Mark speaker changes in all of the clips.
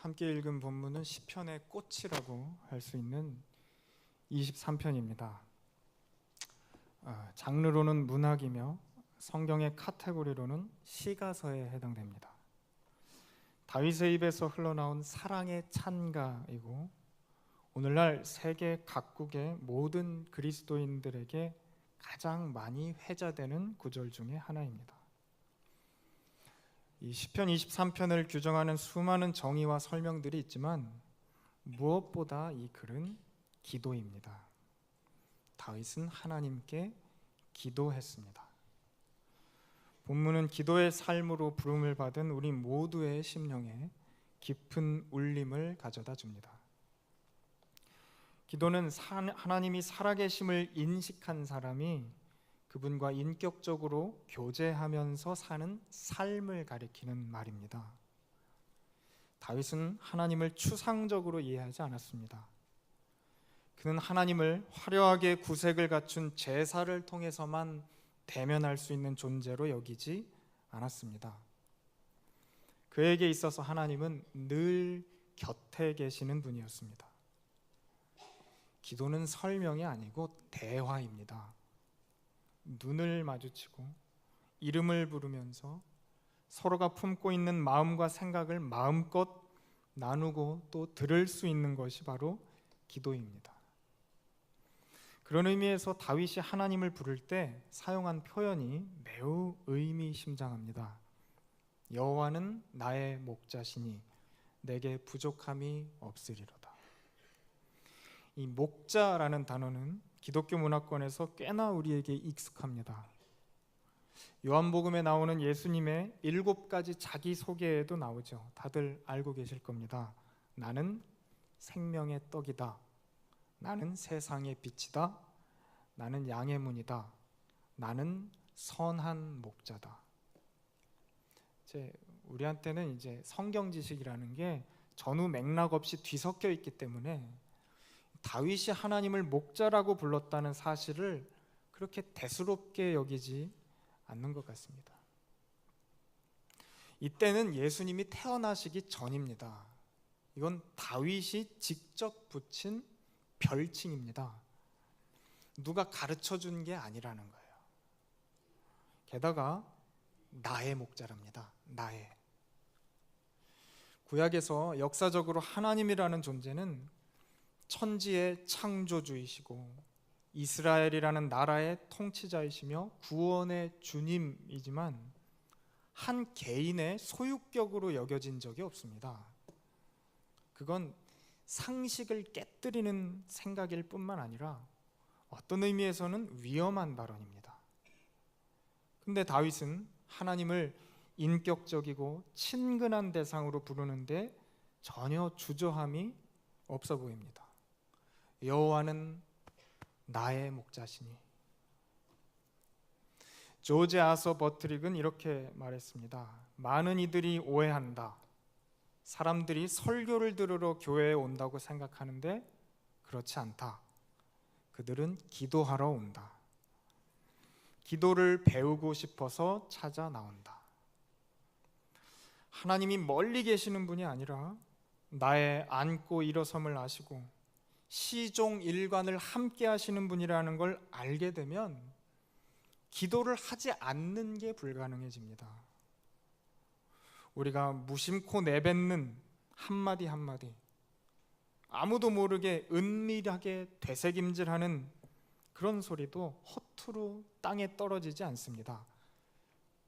Speaker 1: 함께 읽은 본문은 시편의 꽃이라고 할 수 있는 23편입니다. 장르로는 문학이며 성경의 카테고리로는 시가서에 해당됩니다. 다윗의 입에서 흘러나온 사랑의 찬가이고 오늘날 세계 각국의 모든 그리스도인들에게 가장 많이 회자되는 구절 중에 하나입니다. 이 시편 23편을 규정하는 수많은 정의와 설명들이 있지만 무엇보다 이 글은 기도입니다. 다윗은 하나님께 기도했습니다. 본문은 기도의 삶으로 부름을 받은 우리 모두의 심령에 깊은 울림을 가져다 줍니다. 기도는 하나님이 살아계심을 인식한 사람이 그분과 인격적으로 교제하면서 사는 삶을 가리키는 말입니다. 다윗은 하나님을 추상적으로 이해하지 않았습니다. 그는 하나님을 화려하게 구색을 갖춘 제사를 통해서만 대면할 수 있는 존재로 여기지 않았습니다. 그에게 있어서 하나님은 늘 곁에 계시는 분이었습니다. 기도는 설명이 아니고 대화입니다. 눈을 마주치고 이름을 부르면서 서로가 품고 있는 마음과 생각을 마음껏 나누고 또 들을 수 있는 것이 바로 기도입니다. 그런 의미에서 다윗이 하나님을 부를 때 사용한 표현이 매우 의미심장합니다. 여호와는 나의 목자시니 내게 부족함이 없으리로다. 이 목자라는 단어는 기독교 문화권에서 꽤나 우리에게 익숙합니다. 요한복음에 나오는 예수님의 7가지 자기소개에도 나오죠. 다들 알고 계실 겁니다. 나는 생명의 떡이다. 나는 세상의 빛이다. 나는 양의 문이다. 나는 선한 목자다. 우리한테는 이제 성경 지식이라는 게 전후 맥락 없이 뒤섞여 있기 때문에 다윗이 하나님을 목자라고 불렀다는 사실을 그렇게 대수롭게 여기지 않는 것 같습니다. 이때는 예수님이 태어나시기 전입니다. 이건 다윗이 직접 붙인 별칭입니다. 누가 가르쳐 준 게 아니라는 거예요. 게다가 나의 목자랍니다. 나의. 구약에서 역사적으로 하나님이라는 존재는 천지의 창조주이시고 이스라엘이라는 나라의 통치자이시며 구원의 주님이지만 한 개인의 소유격으로 여겨진 적이 없습니다. 그건 상식을 깨뜨리는 생각일 뿐만 아니라 어떤 의미에서는 위험한 발언입니다. 근데 다윗은 하나님을 인격적이고 친근한 대상으로 부르는데 전혀 주저함이 없어 보입니다. 여호와는 나의 목자시니. 조지 아서 버트릭은 이렇게 말했습니다. 많은 이들이 오해한다. 사람들이 설교를 들으러 교회에 온다고 생각하는데 그렇지 않다. 그들은 기도하러 온다. 기도를 배우고 싶어서 찾아 나온다. 하나님이 멀리 계시는 분이 아니라 나의 앉고 일어섬을 아시고 시종일관을 함께 하시는 분이라는 걸 알게 되면 기도를 하지 않는 게 불가능해집니다. 우리가 무심코 내뱉는 한마디 한마디, 아무도 모르게 은밀하게 되새김질하는 그런 소리도 허투루 땅에 떨어지지 않습니다.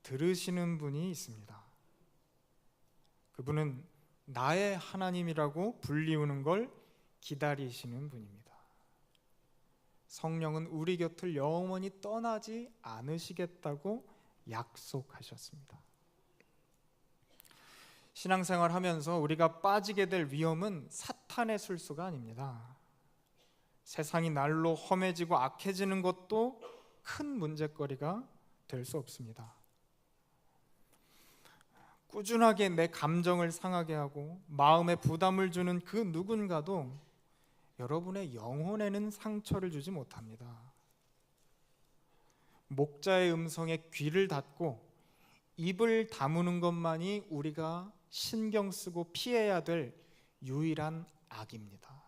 Speaker 1: 들으시는 분이 있습니다. 그분은 나의 하나님이라고 불리우는 걸 기다리시는 분입니다. 성령은 우리 곁을 영원히 떠나지 않으시겠다고 약속하셨습니다. 신앙생활 하면서 우리가 빠지게 될 위험은 사탄의 술수가 아닙니다. 세상이 날로 험해지고 악해지는 것도 큰 문제거리가 될 수 없습니다. 꾸준하게 내 감정을 상하게 하고 마음에 부담을 주는 그 누군가도 여러분의 영혼에는 상처를 주지 못합니다. 목자의 음성에 귀를 닫고 입을 다무는 것만이 우리가 신경 쓰고 피해야 될 유일한 악입니다.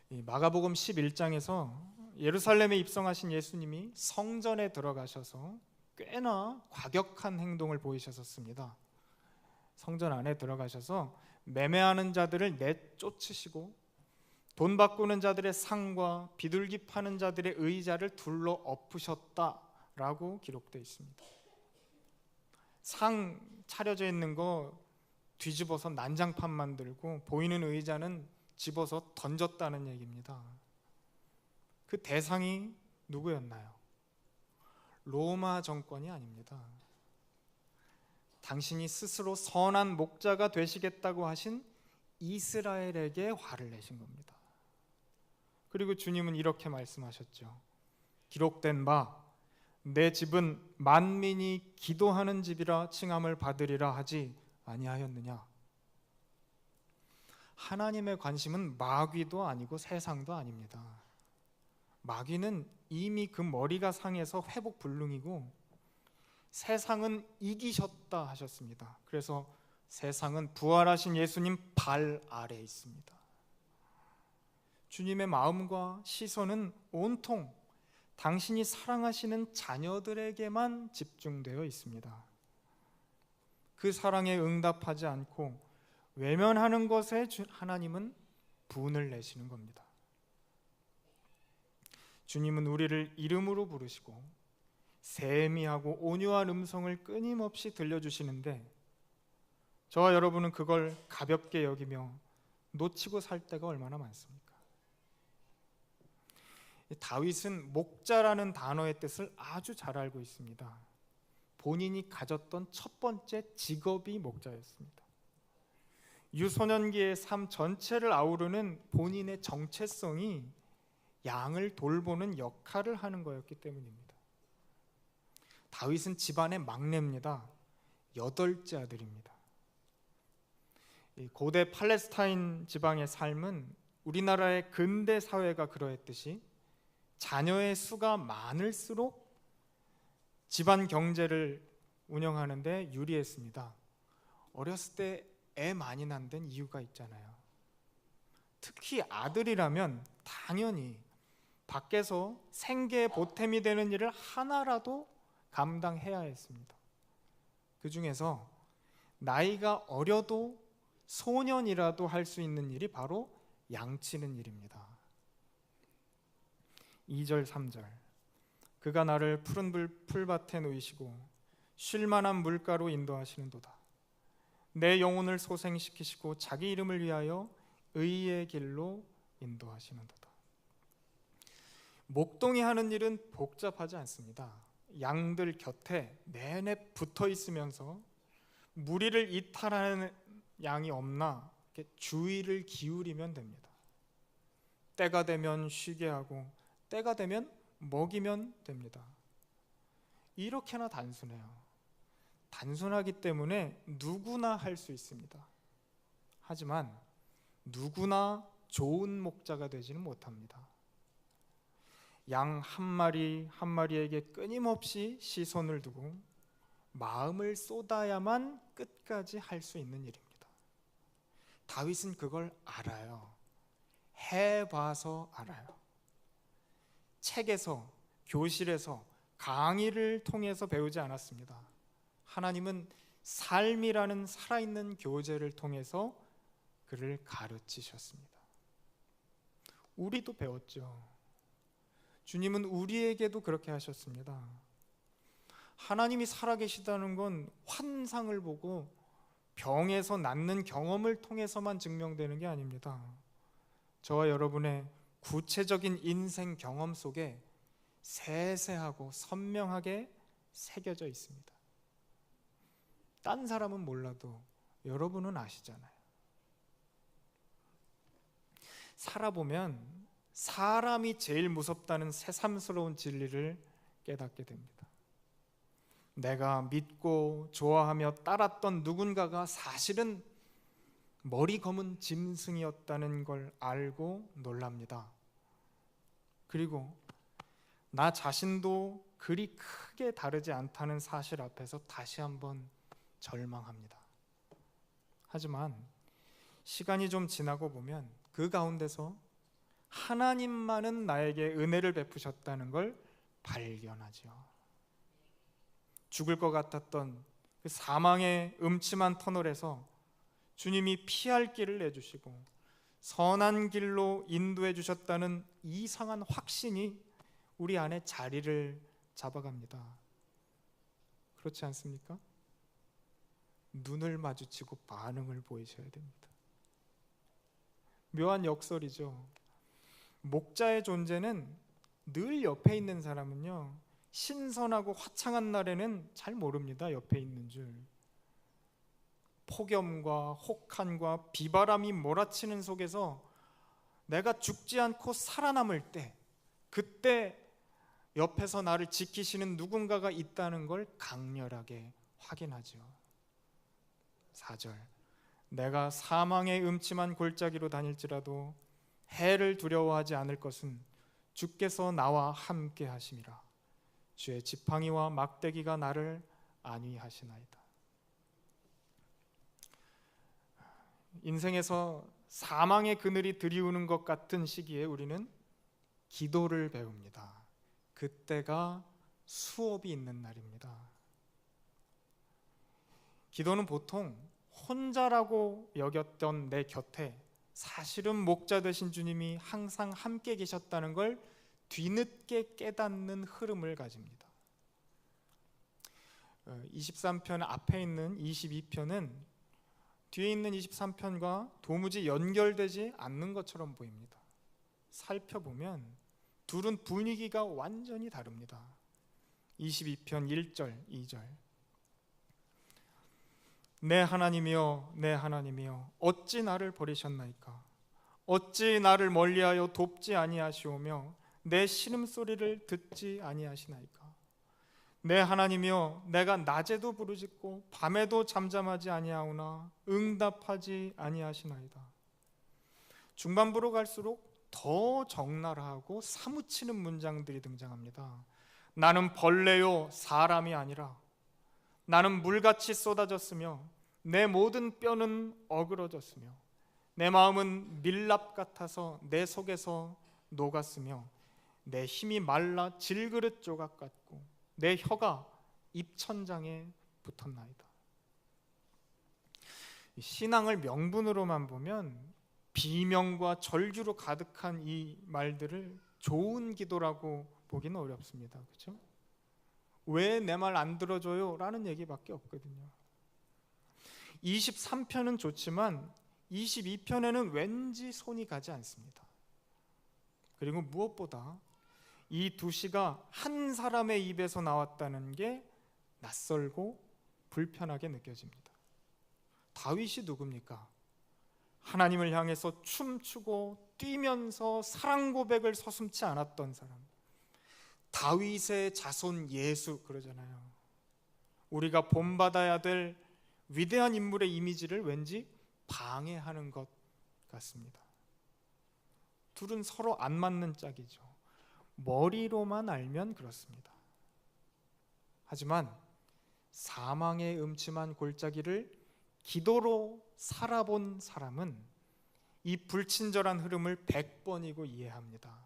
Speaker 1: 이 마가복음 11장에서 예루살렘에 입성하신 예수님이 성전에 들어가셔서 꽤나 과격한 행동을 보이셨었습니다. 성전 안에 들어가셔서 매매하는 자들을 내쫓으시고 돈 바꾸는 자들의 상과 비둘기 파는 자들의 의자를 둘러 엎으셨다라고 기록되어 있습니다. 상 차려져 있는 거 뒤집어서 난장판 만들고 보이는 의자는 집어서 던졌다는 얘기입니다. 그 대상이 누구였나요? 로마 정권이 아닙니다. 당신이 스스로 선한 목자가 되시겠다고 하신 이스라엘에게 화를 내신 겁니다. 그리고 주님은 이렇게 말씀하셨죠. 기록된 바 내 집은 만민이 기도하는 집이라 칭함을 받으리라 하지 아니하였느냐. 하나님의 관심은 마귀도 아니고 세상도 아닙니다. 마귀는 이미 그 머리가 상해서 회복 불능이고 세상은 이기셨다 하셨습니다. 그래서 세상은 부활하신 예수님 발 아래에 있습니다. 주님의 마음과 시선은 온통 당신이 사랑하시는 자녀들에게만 집중되어 있습니다. 그 사랑에 응답하지 않고 외면하는 것에 하나님은 분을 내시는 겁니다. 주님은 우리를 이름으로 부르시고 세미하고 온유한 음성을 끊임없이 들려주시는데 저와 여러분은 그걸 가볍게 여기며 놓치고 살 때가 얼마나 많습니까? 다윗은 목자라는 단어의 뜻을 아주 잘 알고 있습니다. 본인이 가졌던 첫 번째 직업이 목자였습니다. 유소년기의 삶 전체를 아우르는 본인의 정체성이 양을 돌보는 역할을 하는 거였기 때문입니다. 다윗은 집안의 막내입니다. 8째 아들입니다. 고대 팔레스타인 지방의 삶은 우리나라의 근대 사회가 그러했듯이 자녀의 수가 많을수록 집안 경제를 운영하는데 유리했습니다. 어렸을 때 애 많이 난 데는 이유가 있잖아요. 특히 아들이라면 당연히 밖에서 생계 보탬이 되는 일을 하나라도 감당해야 했습니다. 그 중에서 나이가 어려도 소년이라도 할 수 있는 일이 바로 양치는 일입니다. 2절 3절 그가 나를 푸른 풀밭에 놓이시고 쉴만한 물가로 인도하시는도다. 내 영혼을 소생시키시고 자기 이름을 위하여 의의 길로 인도하시는도다. 목동이 하는 일은 복잡하지 않습니다. 양들 곁에 내내 붙어 있으면서 무리를 이탈하는 양이 없나 이렇게 주의를 기울이면 됩니다. 때가 되면 쉬게 하고 때가 되면 먹이면 됩니다. 이렇게나 단순해요. 단순하기 때문에 누구나 할 수 있습니다. 하지만 누구나 좋은 목자가 되지는 못합니다. 양 한 마리 한 마리에게 끊임없이 시선을 두고 마음을 쏟아야만 끝까지 할 수 있는 일입니다. 다윗은 그걸 알아요. 해봐서 알아요. 책에서, 교실에서, 강의를 통해서 배우지 않았습니다. 하나님은 삶이라는 살아있는 교재를 통해서 그를 가르치셨습니다. 우리도 배웠죠. 주님은 우리에게도 그렇게 하셨습니다. 하나님이 살아계시다는 건 환상을 보고 병에서 낫는 경험을 통해서만 증명되는 게 아닙니다. 저와 여러분의 구체적인 인생 경험 속에 세세하고 선명하게 새겨져 있습니다. 딴 사람은 몰라도 여러분은 아시잖아요. 살아보면 사람이 제일 무섭다는 새삼스러운 진리를 깨닫게 됩니다. 내가 믿고 좋아하며 따랐던 누군가가 사실은 머리 검은 짐승이었다는 걸 알고 놀랍니다. 그리고 나 자신도 그리 크게 다르지 않다는 사실 앞에서 다시 한번 절망합니다. 하지만 시간이 좀 지나고 보면 그 가운데서 하나님만은 나에게 은혜를 베푸셨다는 걸 발견하죠. 죽을 것 같았던 그 사망의 음침한 터널에서 주님이 피할 길을 내주시고 선한 길로 인도해 주셨다는 이상한 확신이 우리 안에 자리를 잡아갑니다. 그렇지 않습니까? 눈을 마주치고 반응을 보이셔야 됩니다. 묘한 역설이죠. 목자의 존재는 늘 옆에 있는 사람은요, 신선하고 화창한 날에는 잘 모릅니다. 옆에 있는 줄. 폭염과 혹한과 비바람이 몰아치는 속에서 내가 죽지 않고 살아남을 때, 그때 옆에서 나를 지키시는 누군가가 있다는 걸 강렬하게 확인하죠. 4절, 내가 사망의 음침한 골짜기로 다닐지라도 해를 두려워하지 않을 것은 주께서 나와 함께 하심이라. 주의 지팡이와 막대기가 나를 안위하시나이다. 인생에서 사망의 그늘이 드리우는 것 같은 시기에 우리는 기도를 배웁니다. 그때가 수업이 있는 날입니다. 기도는 보통 혼자라고 여겼던 내 곁에 사실은 목자 되신 주님이 항상 함께 계셨다는 걸 뒤늦게 깨닫는 흐름을 가집니다. 23편 앞에 있는 22편은 뒤에 있는 23편과 도무지 연결되지 않는 것처럼 보입니다. 살펴보면 둘은 분위기가 완전히 다릅니다. 22편 1절, 2절. 내 하나님이여, 내 하나님이여, 어찌 나를 버리셨나이까? 어찌 나를 멀리하여 돕지 아니하시오며 내 신음소리를 듣지 아니하시나이까? 내 하나님이여, 내가 낮에도 부르짖고 밤에도 잠잠하지 아니하오나 응답하지 아니하시나이다. 중반부로 갈수록 더 적나라하고 사무치는 문장들이 등장합니다. 나는 벌레요 사람이 아니라, 나는 물같이 쏟아졌으며 내 모든 뼈는 어그러졌으며 내 마음은 밀랍 같아서 내 속에서 녹았으며 내 힘이 말라 질그릇 조각 같고 내 혀가 입천장에 붙었나이다. 신앙을 명분으로만 보면 비명과 절규로 가득한 이 말들을 좋은 기도라고 보기는 어렵습니다. 그렇죠? 왜 내 말 안 들어줘요? 라는 얘기밖에 없거든요. 23편은 좋지만 22편에는 왠지 손이 가지 않습니다. 그리고 무엇보다 이 두 시가 한 사람의 입에서 나왔다는 게 낯설고 불편하게 느껴집니다. 다윗이 누굽니까? 하나님을 향해서 춤추고 뛰면서 사랑 고백을 서슴지 않았던 사람, 다윗의 자손 예수 그러잖아요. 우리가 본받아야 될 위대한 인물의 이미지를 왠지 방해하는 것 같습니다. 둘은 서로 안 맞는 짝이죠. 머리로만 알면 그렇습니다. 하지만 사망의 음침한 골짜기를 기도로 살아본 사람은 이 불친절한 흐름을 100번이고 이해합니다.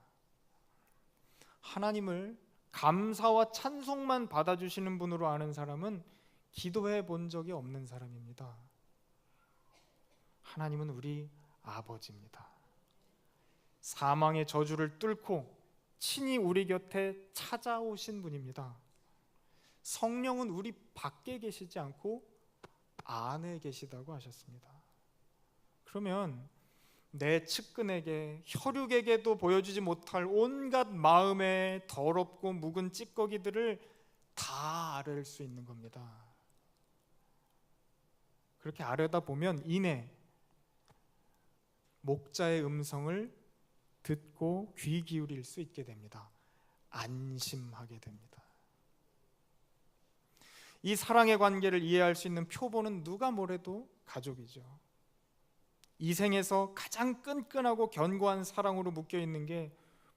Speaker 1: 하나님을 감사와 찬송만 받아주시는 분으로 아는 사람은 기도해 본 적이 없는 사람입니다. 하나님은 우리 아버지입니다. 사망의 저주를 뚫고 친히 우리 곁에 찾아오신 분입니다. 성령은 우리 밖에 계시지 않고 안에 계시다고 하셨습니다. 그러면 내 측근에게, 혈육에게도 보여주지 못할 온갖 마음의 더럽고 묵은 찌꺼기들을 다 아뢰 수 있는 겁니다. 그렇게 아뢰다 보면 이내 목자의 음성을 듣고 귀 기울일 수 있게 됩니다. 안심하게 됩니다. 이 사랑의 관계를 이해할 수 있는 표본은 누가 뭐래도 가족이죠. 이 생에서 가장 끈끈하고 견고한 사랑으로 묶여 있는 게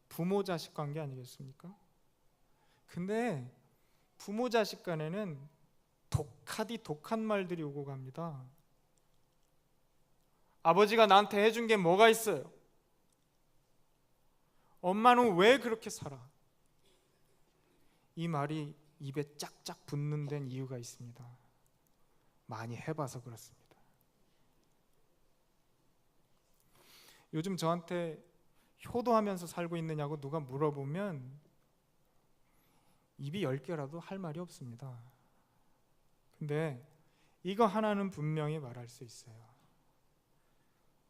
Speaker 1: 부모 자식 관계 아니겠습니까? 근데 부모 자식 간에는 독한 말들이 오고 갑니다. 아버지가 나한테 해준 게 뭐가 있어요? 엄마는 왜 그렇게 살아? 이 말이 입에 짝짝 붙는 데는 이유가 있습니다. 많이 해봐서 그렇습니다. 요즘 저한테 효도하면서 살고 있느냐고 누가 물어보면 입이 10개라도 할 말이 없습니다. 근데 이거 하나는 분명히 말할 수 있어요.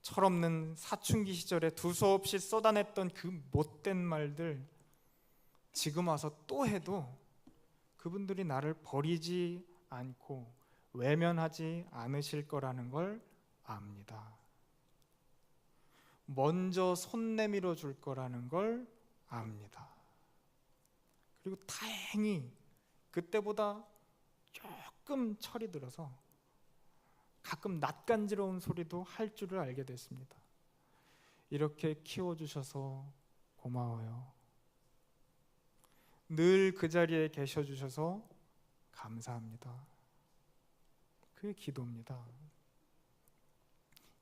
Speaker 1: 철없는 사춘기 시절에 두서없이 쏟아냈던 그 못된 말들 지금 와서 또 해도 그분들이 나를 버리지 않고 외면하지 않으실 거라는 걸 압니다. 먼저 손 내밀어 줄 거라는 걸 압니다. 그리고 다행히 그때보다 조금 철이 들어서 가끔 낯간지러운 소리도 할 줄을 알게 됐습니다. 이렇게 키워주셔서 고마워요. 늘 그 자리에 계셔주셔서 감사합니다. 그게 기도입니다.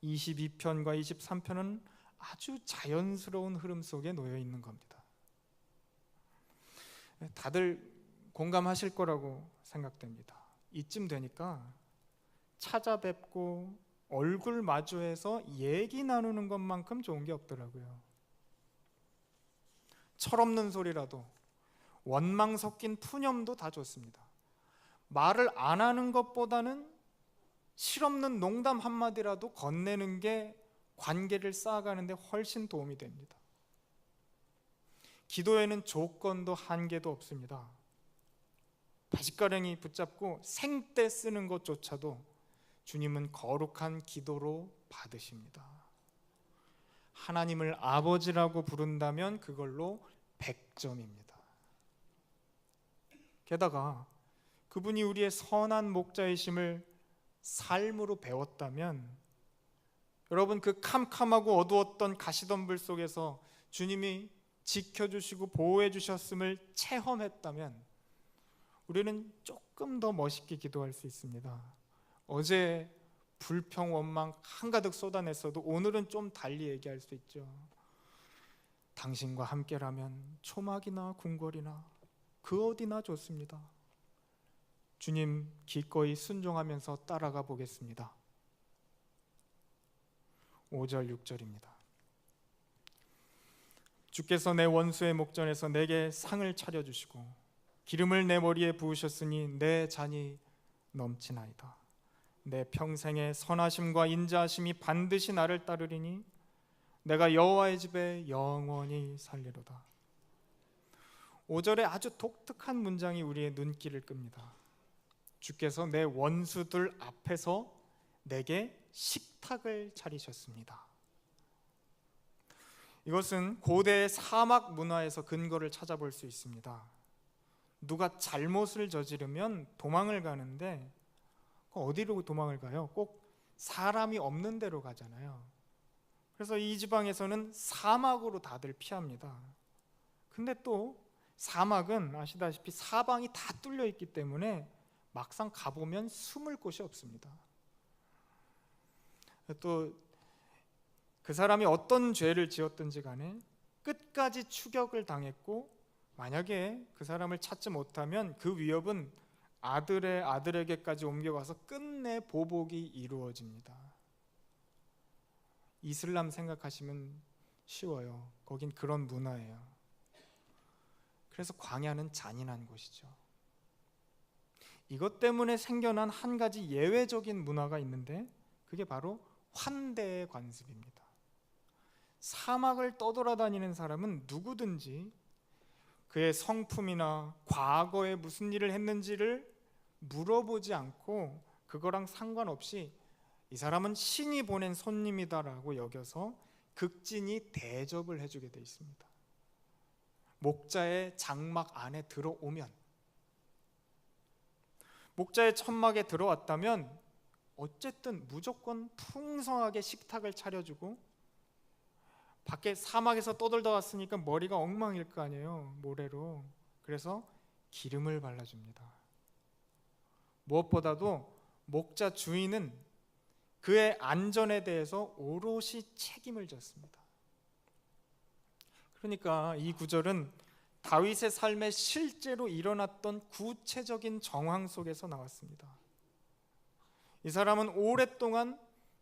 Speaker 1: 22편과 23편은 아주 자연스러운 흐름 속에 놓여 있는 겁니다. 다들 공감하실 거라고 생각됩니다. 이쯤 되니까 찾아뵙고 얼굴 마주해서 얘기 나누는 것만큼 좋은 게 없더라고요. 철없는 소리라도 원망 섞인 푸념도 다 좋습니다. 말을 안 하는 것보다는 실없는 농담 한마디라도 건네는 게 관계를 쌓아가는 데 훨씬 도움이 됩니다. 기도에는 조건도 한계도 없습니다. 바짓가랑이 붙잡고 생떼 쓰는 것조차도 주님은 거룩한 기도로 받으십니다. 하나님을 아버지라고 부른다면 그걸로 100점입니다. 게다가 그분이 우리의 선한 목자이심을 삶으로 배웠다면 여러분 그 캄캄하고 어두웠던 가시덤불 속에서 주님이 지켜주시고 보호해 주셨음을 체험했다면 우리는 조금 더 멋있게 기도할 수 있습니다. 어제 불평 원망 한가득 쏟아냈어도 오늘은 좀 달리 얘기할 수 있죠. 당신과 함께라면 초막이나 궁궐이나 그 어디나 좋습니다. 주님 기꺼이 순종하면서 따라가 보겠습니다. 5절 6절입니다. 주께서 내 원수의 목전에서 내게 상을 차려주시고 기름을 내 머리에 부으셨으니 내 잔이 넘치나이다. 내 평생의 선하심과 인자하심이 반드시 나를 따르리니 내가 여호와의 집에 영원히 살리로다. 5절에 아주 독특한 문장이 우리의 눈길을 끕니다. 주께서 내 원수들 앞에서 내게 식탁을 차리셨습니다. 이것은 고대 사막 문화에서 근거를 찾아볼 수 있습니다. 누가 잘못을 저지르면 도망을 가는데 어디로 도망을 가요? 꼭 사람이 없는 데로 가잖아요. 그래서 이 지방에서는 사막으로 다들 피합니다. 근데 또 사막은 아시다시피 사방이 다 뚫려 있기 때문에 막상 가보면 숨을 곳이 없습니다. 또 그 사람이 어떤 죄를 지었든지 간에 끝까지 추격을 당했고 만약에 그 사람을 찾지 못하면 그 위협은 아들의 아들에게까지 옮겨가서 끝내 보복이 이루어집니다. 이슬람 생각하시면 쉬워요. 거긴 그런 문화예요. 그래서 광야는 잔인한 곳이죠. 이것 때문에 생겨난 한 가지 예외적인 문화가 있는데 그게 바로 환대의 관습입니다. 사막을 떠돌아다니는 사람은 누구든지 그의 성품이나 과거에 무슨 일을 했는지를 물어보지 않고 그거랑 상관없이 이 사람은 신이 보낸 손님이다라고 여겨서 극진히 대접을 해주게 돼 있습니다. 목자의 장막 안에 들어오면, 목자의 천막에 들어왔다면 어쨌든 무조건 풍성하게 식탁을 차려주고, 밖에 사막에서 떠돌다 왔으니까 머리가 엉망일 거 아니에요, 모래로. 그래서 기름을 발라줍니다. 무엇보다도 목자 주인은 그의 안전에 대해서 오롯이 책임을 졌습니다. 그러니까 이 구절은 다윗의 삶에 실제로 일어났던 구체적인 정황 속에서 나왔습니다. 이 사람은 오랫동안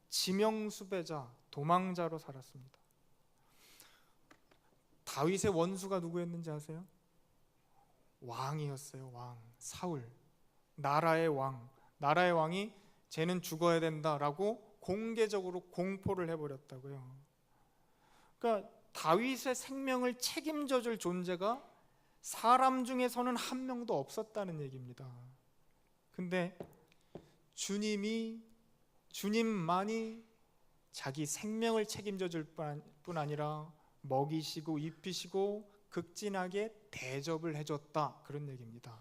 Speaker 1: 지명수배자, 도망자로 살았습니다. 다윗의 원수가 누구였는지 아세요? 왕이었어요. 왕, 사울. 나라의 왕이 쟤는 죽어야 된다라고 공개적으로 공포를 해버렸다고요. 그러니까 다윗의 생명을 책임져 줄 존재가 사람 중에서는 한 명도 없었다는 얘기입니다. 근데 주님만이 자기 생명을 책임져 줄 뿐 아니라 먹이시고 입히시고 극진하게 대접을 해줬다, 그런 얘기입니다.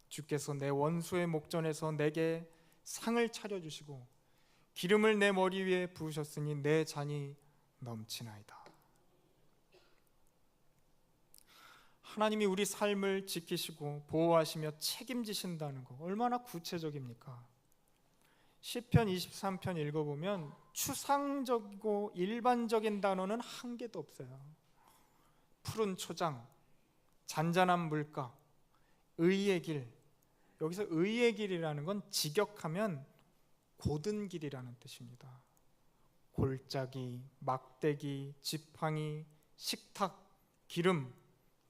Speaker 1: 주께서 내 원수의 목전에서 내게 상을 차려주시고 기름을 내 머리 위에 부으셨으니 내 잔이 넘치나이다. 하나님이 우리 삶을 지키시고 보호하시며 책임지신다는 거 얼마나 구체적입니까? 시편 23편 읽어보면 추상적이고 일반적인 단어는 한 개도 없어요. 푸른 초장, 잔잔한 물가, 의의 길. 여기서 의의 길이라는 건 직역하면 고든 길이라는 뜻입니다. 골짜기, 막대기, 지팡이, 식탁, 기름,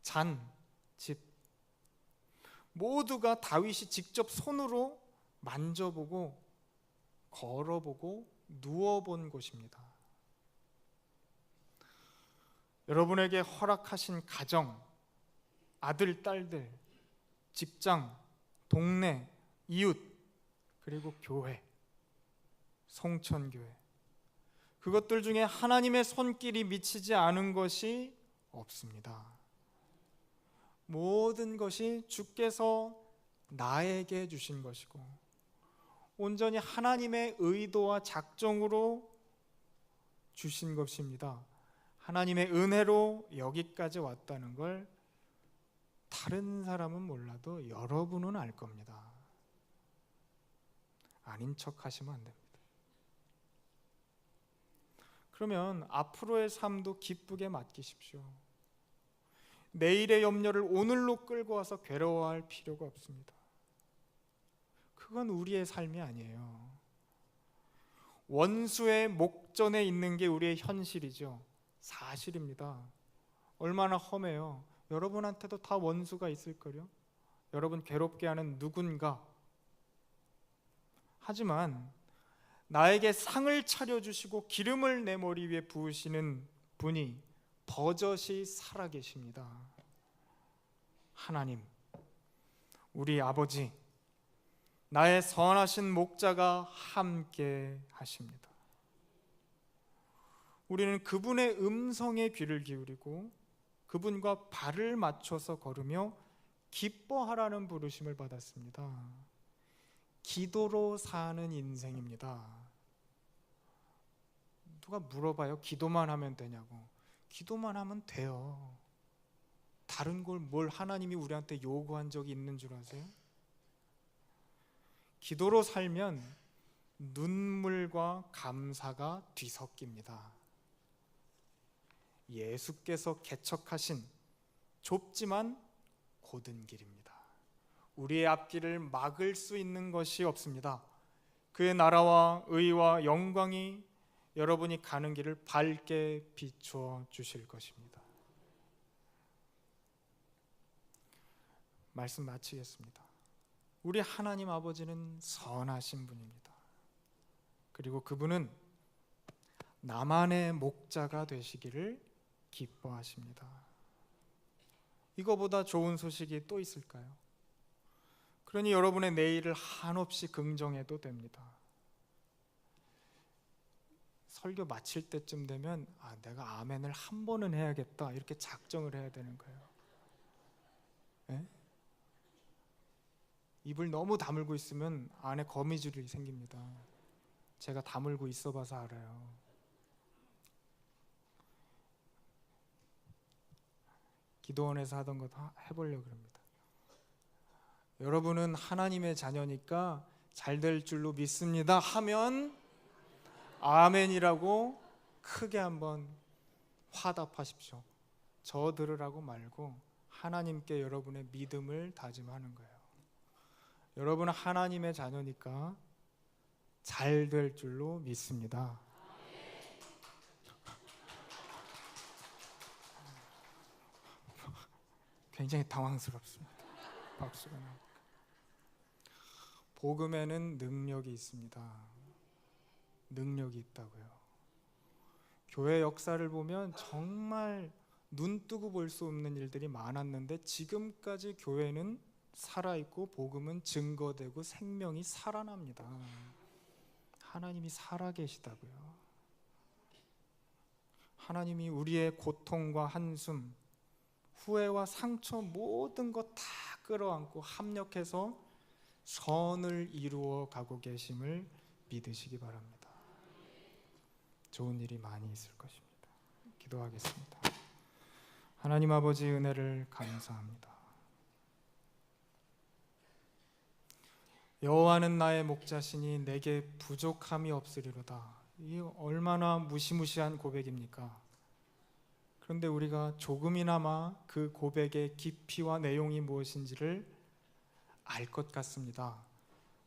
Speaker 1: 잔, 집, 모두가 다윗이 직접 손으로 만져보고 걸어보고 누워본 곳입니다. 여러분에게 허락하신 가정, 아들, 딸들, 직장, 동네, 이웃, 그리고 교회, 성천교회, 그것들 중에 하나님의 손길이 미치지 않은 것이 없습니다. 모든 것이 주께서 나에게 주신 것이고 온전히 하나님의 의도와 작정으로 주신 것입니다. 하나님의 은혜로 여기까지 왔다는 걸 다른 사람은 몰라도 여러분은 알 겁니다. 아닌 척 하시면 안 됩니다. 그러면 앞으로의 삶도 기쁘게 맡기십시오. 내일의 염려를 오늘로 끌고 와서 괴로워할 필요가 없습니다. 그건 우리의 삶이 아니에요. 원수의 목전에 있는 게 우리의 현실이죠. 사실입니다. 얼마나 험해요. 여러분한테도 다 원수가 있을걸요. 여러분 괴롭게 하는 누군가. 하지만 나에게 상을 차려주시고 기름을 내 머리 위에 부으시는 분이 버젓이 살아계십니다. 하나님, 우리 아버지, 나의 선하신 목자가 함께 하십니다. 우리는 그분의 음성에 귀를 기울이고 그분과 발을 맞춰서 걸으며 기뻐하라는 부르심을 받았습니다. 기도로 사는 인생입니다. 누가 물어봐요. 기도만 하면 되냐고. 기도만 하면 돼요. 다른 걸 뭘 하나님이 우리한테 요구한 적이 있는 줄 아세요? 기도로 살면 눈물과 감사가 뒤섞입니다. 예수께서 개척하신 좁지만 고든 길입니다. 우리의 앞길을 막을 수 있는 것이 없습니다. 그의 나라와 의와 영광이 여러분이 가는 길을 밝게 비추어 주실 것입니다. 말씀 마치겠습니다. 우리 하나님 아버지는 선하신 분입니다. 그리고 그분은 나만의 목자가 되시기를 기뻐하십니다. 이거보다 좋은 소식이 또 있을까요? 그러니 여러분의 내일을 한없이 긍정해도 됩니다. 설교 마칠 때쯤 되면 내가 아멘을 한 번은 해야겠다 이렇게 작정을 해야 되는 거예요. 네? 입을 너무 다물고 있으면 안에 거미줄이 생깁니다. 제가 다물고 있어 봐서 알아요. 기도원에서 하던 것 해보려고 합니다. 여러분은 하나님의 자녀니까 잘 될 줄로 믿습니다 하면 아멘이라고 크게 한번 화답하십시오. 저 들으라고 말고 하나님께 여러분의 믿음을 다짐하는 거예요. 여러분은 하나님의 자녀니까 잘 될 줄로 믿습니다. 굉장히 당황스럽습니다. 박수가 나오니까. 복음에는 능력이 있습니다. 능력이 있다고요. 교회 역사를 보면 정말 눈 뜨고 볼 수 없는 일들이 많았는데 지금까지 교회는 살아있고 복음은 증거되고 생명이 살아납니다. 하나님이 살아계시다고요. 하나님이 우리의 고통과 한숨, 후회와 상처 모든 것 다 끌어안고 합력해서 선을 이루어 가고 계심을 믿으시기 바랍니다. 좋은 일이 많이 있을 것입니다. 기도하겠습니다. 하나님 아버지, 은혜를 감사합니다. 여호와는 나의 목자시니 내게 부족함이 없으리로다. 이 얼마나 무시무시한 고백입니까? 그런데 우리가 조금이나마 그 고백의 깊이와 내용이 무엇인지를 알 것 같습니다.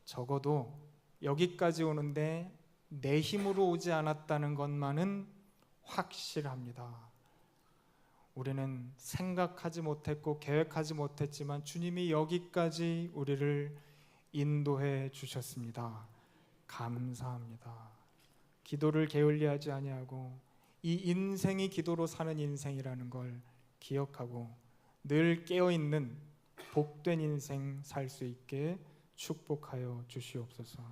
Speaker 1: 적어도 여기까지 오는데 내 힘으로 오지 않았다는 것만은 확실합니다. 우리는 생각하지 못했고 계획하지 못했지만 주님이 여기까지 우리를 인도해 주셨습니다. 감사합니다. 기도를 게을리하지 아니하고 이 인생이 기도로 사는 인생이라는 걸 기억하고 늘 깨어있는 복된 인생 살 수 있게 축복하여 주시옵소서.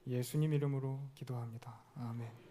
Speaker 1: 예수님 이름으로 기도합니다. 아멘.